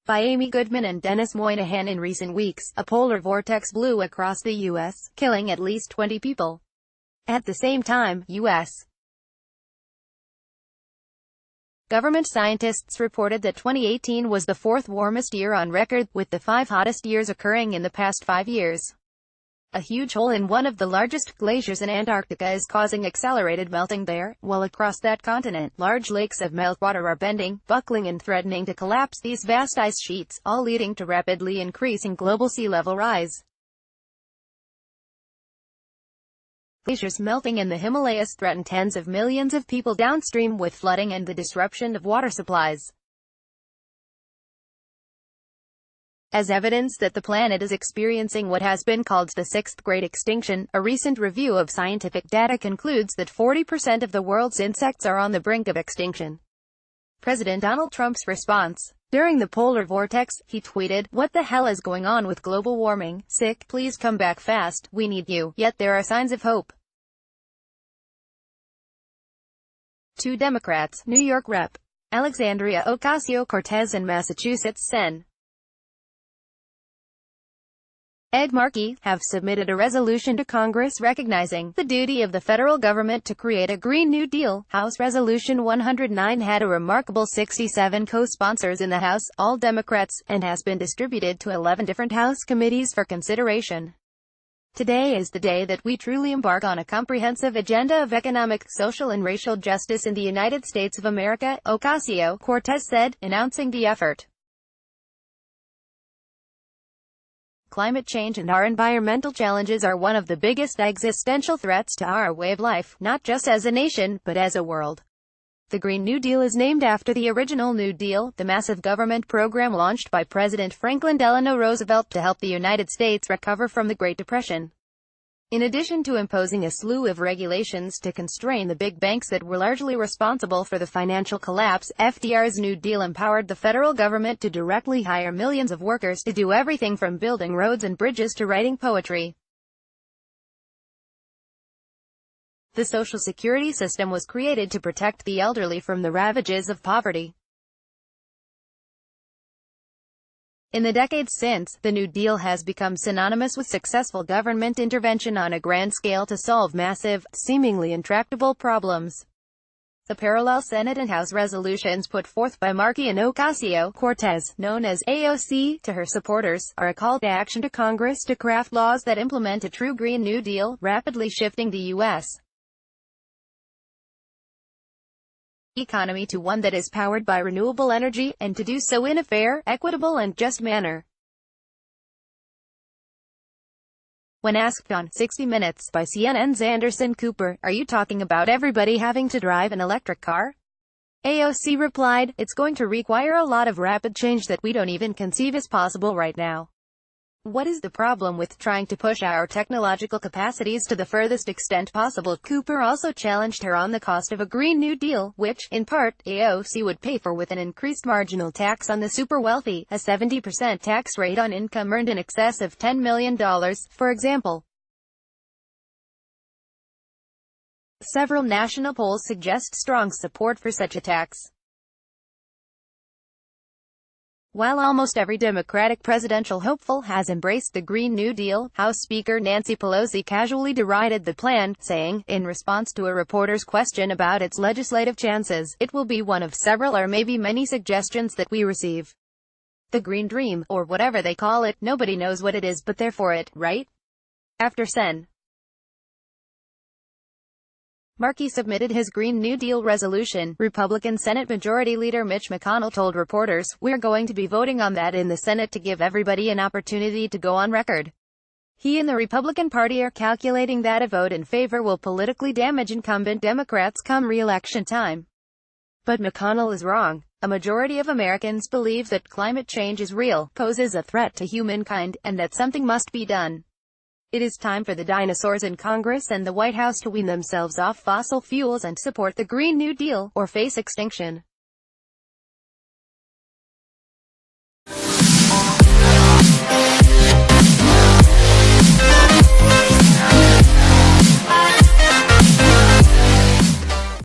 By Amy Goodman and Denis Moynihan. In recent weeks, a polar vortex blew across the U.S., killing at least 20 people. At the same time, U.S. government scientists reported that 2018 was the fourth warmest year on record, with the 5 hottest years occurring in the past 5 years. A huge hole in one of the largest glaciers in Antarctica is causing accelerated melting there, while across that continent, large lakes of meltwater are bending, buckling and threatening to collapse these vast ice sheets, all leading to rapidly increasing global sea level rise. Glaciers melting in the Himalayas threaten tens of millions of people downstream with flooding and the disruption of water supplies. As evidence that the planet is experiencing what has been called the sixth great extinction, a recent review of scientific data concludes that 40% of the world's insects are on the brink of extinction. President Donald Trump's response. During the polar vortex, he tweeted, "What the hell is going on with global warming? Sick, please come back fast, we need you." Yet there are signs of hope. 2 Democrats, New York Rep. Alexandria Ocasio-Cortez and Massachusetts Sen. Ed Markey, have submitted a resolution to Congress recognizing the duty of the federal government to create a Green New Deal. House Resolution 109 had a remarkable 67 co-sponsors in the House, all Democrats, and has been distributed to 11 different House committees for consideration. Today is the day that we truly embark on a comprehensive agenda of economic, social and racial justice in the United States of America, Ocasio-Cortez said, announcing the effort. Climate change and our environmental challenges are one of the biggest existential threats to our way of life, not just as a nation, but as a world. The Green New Deal is named after the original New Deal, the massive government program launched by President Franklin Delano Roosevelt to help the United States recover from the Great Depression. In addition to imposing a slew of regulations to constrain the big banks that were largely responsible for the financial collapse, FDR's New Deal empowered the federal government to directly hire millions of workers to do everything from building roads and bridges to writing poetry. The Social Security system was created to protect the elderly from the ravages of poverty. In the decades since, the New Deal has become synonymous with successful government intervention on a grand scale to solve massive, seemingly intractable problems. The parallel Senate and House resolutions put forth by Markey and Ocasio-Cortez, known as AOC, to her supporters, are a call to action to Congress to craft laws that implement a true Green New Deal, rapidly shifting the U.S. economy to one that is powered by renewable energy, and to do so in a fair, equitable and just manner. When asked on 60 Minutes by CNN's Anderson Cooper, "Are you talking about everybody having to drive an electric car?" AOC replied, "It's going to require a lot of rapid change that we don't even conceive is possible right now. What is the problem with trying to push our technological capacities to the furthest extent possible?" Cooper also challenged her on the cost of a Green New Deal, which, in part, AOC would pay for with an increased marginal tax on the super wealthy, a 70% tax rate on income earned in excess of $10 million, for example. Several national polls suggest strong support for such a tax. While almost every Democratic presidential hopeful has embraced the Green New Deal, House Speaker Nancy Pelosi casually derided the plan, saying, in response to a reporter's question about its legislative chances, "It will be one of several or maybe many suggestions that we receive. The Green Dream, or whatever they call it, nobody knows what it is but they're for it, right?" After Sen. Markey submitted his Green New Deal resolution, Republican Senate Majority Leader Mitch McConnell told reporters, "We're going to be voting on that in the Senate to give everybody an opportunity to go on record." He and the Republican Party are calculating that a vote in favor will politically damage incumbent Democrats come re-election time. But McConnell is wrong. A majority of Americans believe that climate change is real, poses a threat to humankind, and that something must be done. It is time for the dinosaurs in Congress and the White House to wean themselves off fossil fuels and support the Green New Deal, or face extinction.